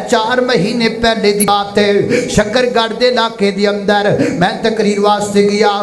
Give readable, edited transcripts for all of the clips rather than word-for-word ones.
4 महीने पहले दी बात है। शकरगढ़ दे इलाके दे अंदर मैं तकरीर वास्ते गया।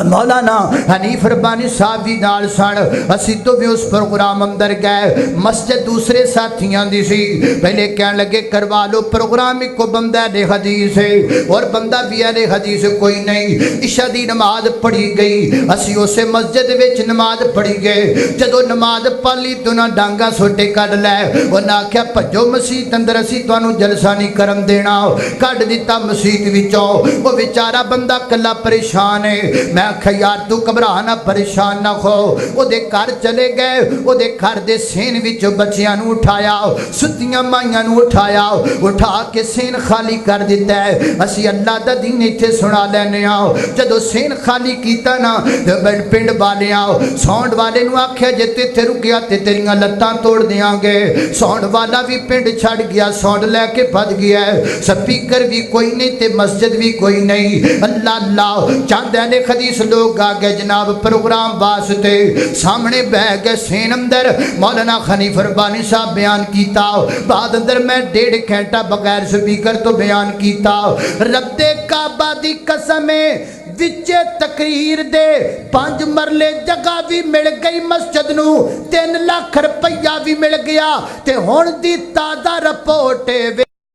मौलाना हनीफ रब्बानी साहब जी नाल सन। असी तो भी उस प्रोग्राम अंदर गए। मस्जिद दूसरे साथियों दी सी। पहले कहने लगे करवा लो प्रोग्राम, एक बंदा ने हदीस है और बंदा भी है हदीस कोई नहीं। इशा दी नमाज पढ़ी गई। असी उसे मस्जिद विच नमाज पढ़ी गए। जदों नमाज पढ़ी तो ना डांगा सोटे कढ़ लै। उन्हें आख्या भजो मसीत अंदर, असी तुहानू जलसा नहीं करन देना। कढ़ दिता मसीत विचों। वो बेचारा बंदा कला परेशान है। मैं आख्या यार तू घबरा ना, परेशान ना हो। ओदे घर चले गए। ओदे घर दे सेन विचों बच्चियां नू उठाया, सुतियां माइयां नू उठाया, उठा के सेन खाली कर दिता है। असी अल्लाह दा दीन इत्थे सुना लैने आ। जदों सेन खाली कीता ना पिंड वालियां सौंड वाले नू आख्या जे तू इत्थे रुकिया ते तेरियां लत्तां तोड़ देंगे। सौंड वाला भी पिंड छड़ गया, सौंड लैके भज गया। स्पीकर भी कोई नहीं ते मस्जिद भी कोई नहीं। अल्लाह अल्लाह चांदे ने खदीस लोग आ गए जनाब प्रोग्राम वास्ते। सामने बह गए सेन अंदर। मौलाना हनीफ रब्बानी साहब बयान किया। बाद अंदर मैं 1.5 घंटा बगैर स्पीकर तो बयान किया। रब्बे काबा दी कसम विचे तकरीर दे 5 मरले जगह भी मिल गई मस्जिद नू, 3 लाख रुपया भी मिल गया। ते हुण दी ताज़ा रिपोर्ट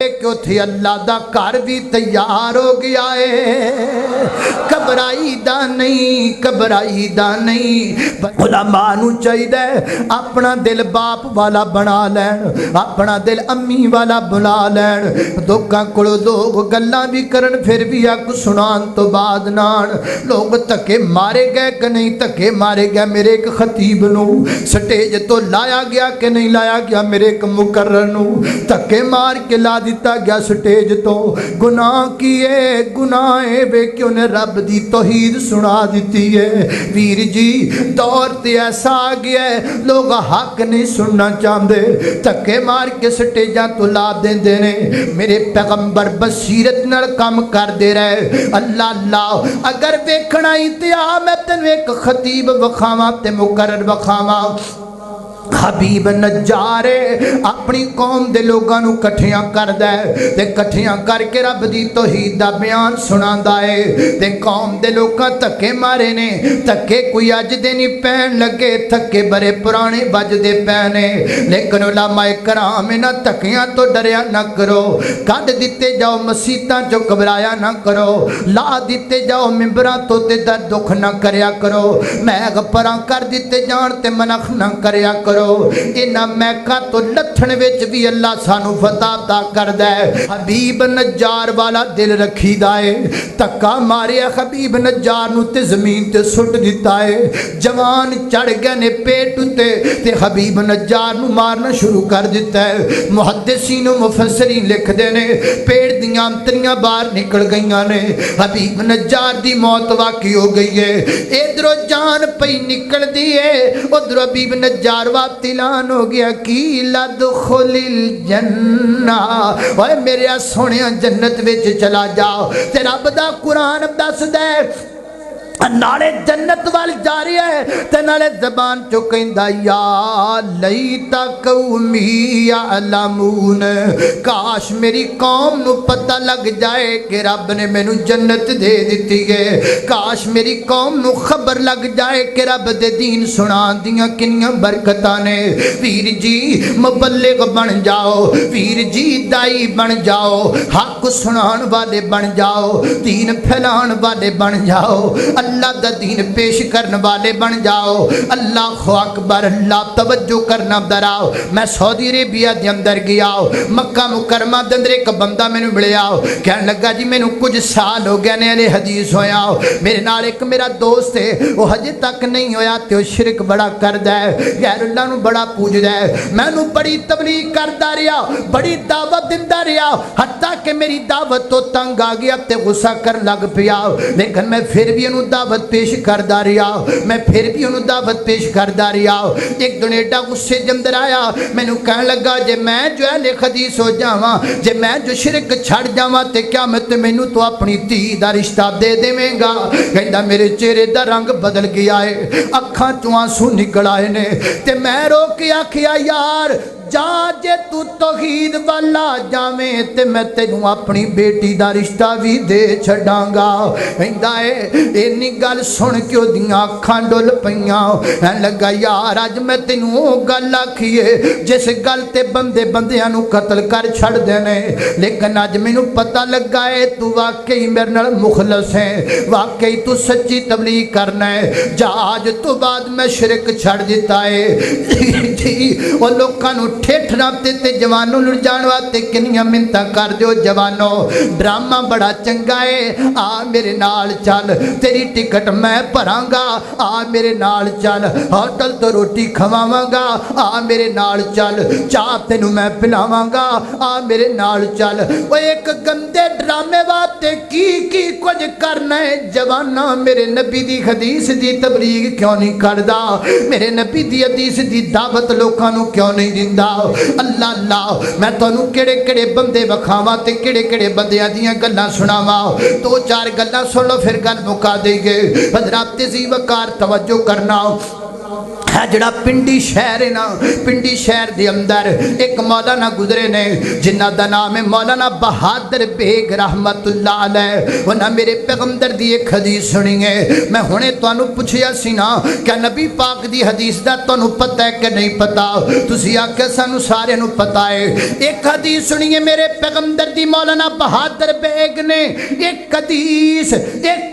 कि उथे अल्लाह दा घर भी तैयार हो गया है। घबराई दा नहीं, घबराई दा नहीं। उलमा नू चाहिए अपना दिल बाप वाला बना लैन, अपना दिल अम्मी वाला बना लैन। लोगों को लोग गल्लां भी करन फिर भी अग सुनान तो बाद नान। लोग धक्के मारे गए कि नहीं धक्के मारे गए। मेरे एक खतीब नू स्टेज तो लाया गया कि नहीं लाया गया। मेरे एक मुकर्रर नू धक्के मार के ला दिता गया स्टेज तो। गुनाह किए गुनाह वे क्यों ने रब दी तौहीद सुना दी है। वीर जी दौर ते ऐसा आ गया है लोग हक नहीं सुनना चाहते, धक्के मार के स्टेजा तो ला देंदे ने। मेरे पैगंबर बसीरत नाल काम करते रहे। अल्लाह अल्लाह अगर वेखना ही ते आ मैं तेन एक खतीब वखावा ते मुकर्रर वखावा। हबीब नजारे अपनी कौम दे लोगों नू कट्ठियां करदा है ते कट्ठियां करके रब दी तौहीद दा बयान सुनांदा है। ते कौम दे लोकां धक्के मारे ने। धक्के कोई अज दे नहीं पैन लगे, धक्के बड़े पुराने बजदे पैने। लेकिन उलमाए कराम इन्हां धक्कियां तो डरिया ना करो। कढ दिते जाओ मसीतां चों, घबराया ना करो। ला दिते जाओ मिंबरां तो ते दर दुख ना करया करो। मैग परां कर दिते जान ते मनख ना करया करो। इन्हां मैका तो लथण विच भी अल्लाह सानू फता अता करदा है। हबीब नजार वाला दिल रखीदा है। धक्का मारिया हबीब नजार नू ते जमीन ते सुट दिता है। जवान चढ़ गए ने पेट उत्ते ते हबीब नजार नू मारना शुरू कर दिता है। मुहद्दिसीन मुफस्सिरीन लिखदे ने पेट दियां अंतरियां बाहर निकल गईयां ने। हबीब नजार दी मौत वाकई हो गई है। इधरों जान पई निकलदी है, उधरों हबीब नजार तिलान हो गया कि लदखुलिल जन्ना। ओए मेरे सोहणिया जन्नत विच चला जाओ। ते रब दा कुरान दसदा है नाले जन्नत वाल जा रहा है ते नाले जबान चो कहंदा या लईता कौमी यालमून। काश मेरी कौम नू पता लग जाए कि रब ने मैनू जन्नत दे दी है। काश मेरी कौम नू खबर लग जाए कि रब दे दीन सुनान दियां किन्नियां बरकतां ने। वीर जी मुबल्लिग बन जाओ, वीर जी दाई बन जाओ, हक सुनान वाले बन जाओ, दीन फैलान वाले बन जाओ, अल्लाह दा दीन पेश करने वाले बन जाओ। अल्लाह अकबर। अल्लाह तवज्जो करना दराओ। मैं सऊदी अरेबिया के अंदर गया, मक्का मुकरमा के अंदर एक बंदा मैनू मिलिया। कहने लगा जी मैनू कुछ साल हो गए ने अले हदीस होया। मेरे नाल एक मेरा दोस्त है, वह हजे तक नहीं होया तो शिरक बड़ा करदा है, गैरुल्लाह नू बड़ा पूजदा है। मैनू बड़ी तबलीग करदा रहा, बड़ी दावत दिंदा रहा, हत्ता कि मेरी दावत तो तंग आ गया ते गुस्सा कर लग पिया। लेकिन मैं फिर भी उन्होंने दावत पेश करदा रहा, मैं फिर भी उन्होंने दावत पेश करदा रहा। एक दिन एडा गुस्से के अंदर आया, मैनू कह लगा जे मैं जो है हदीस हो जावा, जे मैं जो शिरक छड़ जावा तो क्या मत मैनू तो अपनी धी का रिश्ता दे देवेंगा। कहता मेरे चेहरे का रंग बदल गया है, अखां चों आंसू निकल आए ने। ते मैं रो के आखिया यार जा जे तू तौहीद वाला जावें ते मैं तेनू अपनी बेटी दा रिश्ता भी दे छड़ांगा। कहंदा है इन्नी गल सुन के ओदियां अखां डुल पईयां। ऐ लगा यार अज मैं तेनू ओ गल आखीए जिस गल ते बंदे बंदियां नू कतल कर छड़दे ने, लेकिन अज मैनू पता लगा है तू वाकई मेरे नाल मुखलस है, वाकई तू सच्ची तबलीग करना है। जा अज तो बाद मैं शिरक छड़ दिता है। जी वो लोकां नू ठेठ राते ते जवानों नू जाण वास्ते किन्नियां मिन्नतां कर दिओ। जवानों ड्रामा बड़ा चंगा है, आ मेरे नाल चल, तेरी टिकट मैं भरांगा, आ मेरे नाल चल, होटल तो रोटी खवावांगा, आ मेरे नाल चल, चाह तेनू मैं पिलावांगा, आ मेरे नाल चल। वो एक गंदे ड्रामे वास्ते की कुछ करना है। जवाना मेरे नबी दी हदीस दी तबलीग क्यों नहीं करदा, मेरे नबी दी हदीस दी दावत लोकां नू क्यों नहीं दिंदा। अल्लाह अल्लाह मैं तुहानू केड़े केड़े बंदे वखावां ते केड़े केड़े बंदियां दियां गल्लां सुनावां। दो चार गल्लां सुन लो फिर गल मुका देंगे। हज़रात जी वकार तवज्जो करना है। जड़ा पिंडी शहर है ना, पिंडी शहर के अंदर एक मौलाना गुजरे ने जिन्ना दा नाम है मौलाना बहादुर बेग रहमतुल्लाह अलैह। उन्हें मेरे पैगंबर दी एक हदीस सुनी है। मैं हुणे तुहानू पुछया सी ना क्या नबी पाक दी हदीस दा तुहानू पता है कि नहीं पता? तुसी आख्या सानू सारे नू पता है। एक हदीस सुनी है मेरे पैगंबर दी मौलाना बहादुर बेग ने। एक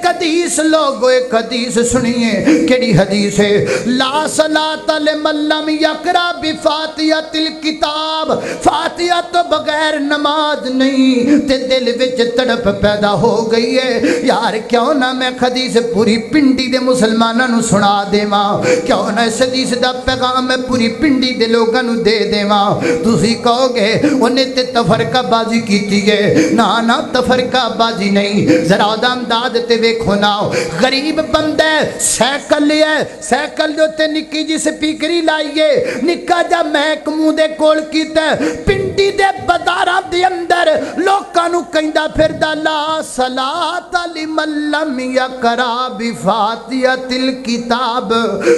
हदीस लोगो एक हदीस सुनिए। केड़ी हदीस है? ला सलात लिमन लम यकरा बिफातिहतिल किताब। फातिहा तो बगैर नमाज नहीं। ते दिल विच तड़प पैदा हो गई है यार क्यों ना मैं हदीस पूरी पिंडी दे मुसलमानां नू सुना देवां, क्यों ना इस हदीस दा पैगाम मैं पूरी पिंडी दे लोगां नू दे देवां। तुसी कहोगे उन्हें ते तफरकाबाजी कीती है। ना ना तफरकाबाजी नहीं, जरा ओदा अंदाज ते वेखो ना। गरीब बंदा साइकिल है, साइकिल दे उत्ते निक्की जी स्पीकरी लाइए, निक्का जा मैक मूंह दे कोल कीता, पिंडी दे बाजारां दे अंदर लोकां नू कहंदा फिरदा ला सलात लिमन लम यकरा बिफातिहतिल किताब।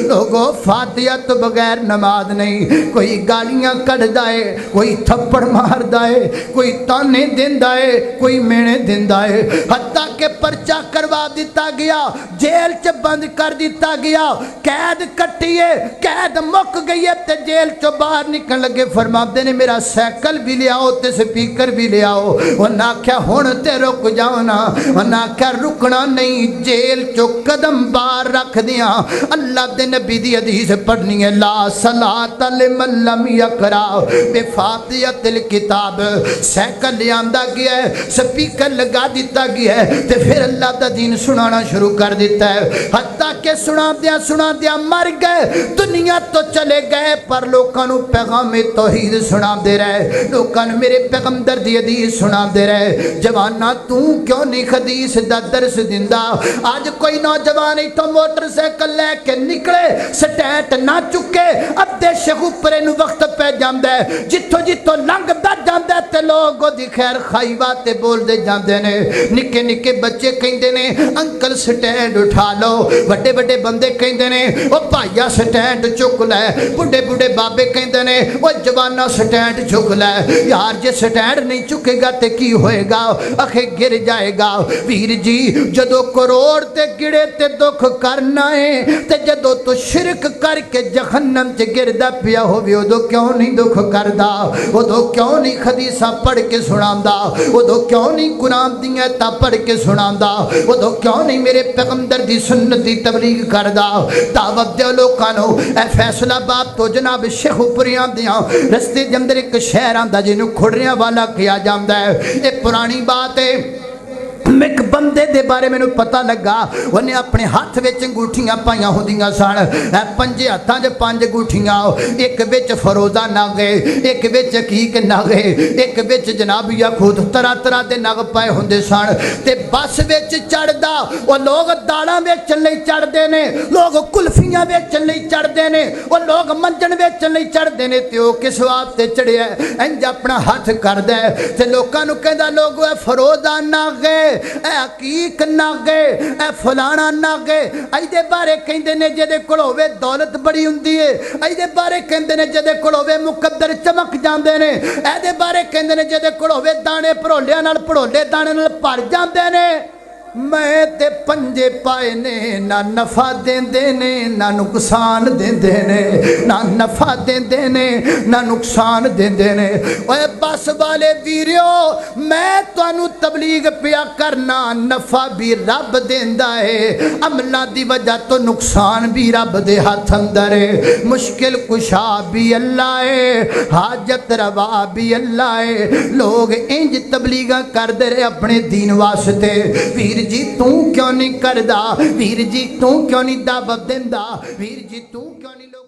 लोगो फातिहा तो बगैर नमाज नहीं। कोई गालियां कढ़दा है, कोई थप्पड़ मारदा है, कोई ताने देंदा है, कोई मेणे देंदा है। हत्ता के पर्चा करवा दिता गया, जेल च बंद कर दिता गया, कैद कट्टी है, कैद मुक गई है ते जेल चो बाहर निकल लगे फरमाते ने मेरा साइकिल भी ले आओ ते स्पीकर भी ले आओ। उन्हें आख्या हुण ते रुक जाओ ना, उन्हें आख्या रुकना नहीं, जेल चो कदम बाहर रख दिया। अल्लाह दे नबी दी हदीस पढ़नी है ला सलात लिमन लम यकरा बिफातिहतिल किताब। साइकिल ले आंदा गया है, स्पीकर लगा दिता गया है ते फिर अल्लाह दा दीन सुनाना शुरू कर दिता है। हत्ता के सुना दिया मर गए, दुनिया तो चले गए, पर लोगों को पैगाम तौहीद सुनाते रहे, लोगों ने मेरे पैगंबर दी हदीस सुनाते रहे। जवाना तू क्यों नहीं हदीस दा दर्स दिंदा? आज कोई नौजवान इथों मोटरसाइकिल लैके निकले, स्टैंड ना चुके, अद्धे शगुपरे नू वक्त पै जांदा है, जिथों जिथों लंघदा जांदा ते लोग ओदी खैर खाई बाते बोलदे जांदे ने। निक्के निक्के बच्चे कहंदे ने अंकल स्टैंड उठा लो, बड़े बड़े बंदे कहंदे ने ओ भाईया स्टैंड चुक लै, बुढ़े बुढ़े बाबे कहंदे ने ओ जवाना स्टैंड चुक लै। यार जे स्टैंड नहीं चुकेगा ते की होएगा? आखे गिर जाएगा। वीर जी जदों करोड़ ते गिरे ते दुख करना है, ते जदों तू शिरक करके जहन्नम च गिरदा पिया होवे उदों क्यों नहीं दुख करदा? उदों क्यों नहीं हदीसां पढ़ के सुनांदा? उदों क्यों नहीं कुरान दी आयतां पढ़ के सुनांदा? उदों क्यों नहीं मेरे पैगंबर दी सुन्नत दी तबलीग करदा? दावत दे लोकां नूं ए फैसलाबाद तो जनाब शेखुपुरियां दियां रस्ते दे अंदर एक शहर आंदा जिन्हों खुड़रियां वाला किया जाता है। ये पुरानी बात है। एक बंदे दे बारे मैनू पता लगा, उन्हें अपने हाथ विच अंगूठियां पाइयां होंदियां सन, पंजे हाथां च 5 अंगूठियां, एक विच फरोजा नग, एक विच हकीक नग, एक विच जनाबिया खुद तरह तरह के नग पाए होंदे सन। ते बस विच चढ़दा वो लोग दालां वेचण लई चढ़दे ने, लोग कुल्फियां वेचण लई चढ़दे ने, वो लोग मंजन वेचण लई चढ़दे ने। ते ओह किस वास्ते चढ़िया? इंज अपना हथ करदा ते लोकां नूं कहंदा लोगो फरोजा नग اے حقیق ناگے اے فلانا ناگے ایدے بارے کہندے نے جدے کول ہوے دولت بڑی ہوندی ہے ایدے بارے کہندے نے جدے کول ہوے مقدر چمک جاندے نے ایدے بارے کہندے نے جدے کول ہوے دانے پڑھولیاں نال پڑھولے دانے نال بھر جاندے نے میں تے پنجے پائے نے نہ نفع دیندے نے نہ نقصان دیندے نے نہ نفع دیندے نے نہ نقصان دیندے نے اوے بس والے ویریو میں تانوں تبلیغ پیا کرنا نفع بھی رب دیندا ہے عملاں دی وجہ تو نقصان بھی رب دے ہاتھ اندر ہے مشکل کشا بھی اللہ ہے حاجت روا بھی اللہ ہے لوگ انج تبلیغاں کردے رہے اپنے دین واسطے ویر جی تو کیوں نہیں کردا ویر جی تو کیوں نہیں دعوت دیندا ویر جی تو کیوں نہیں لوگ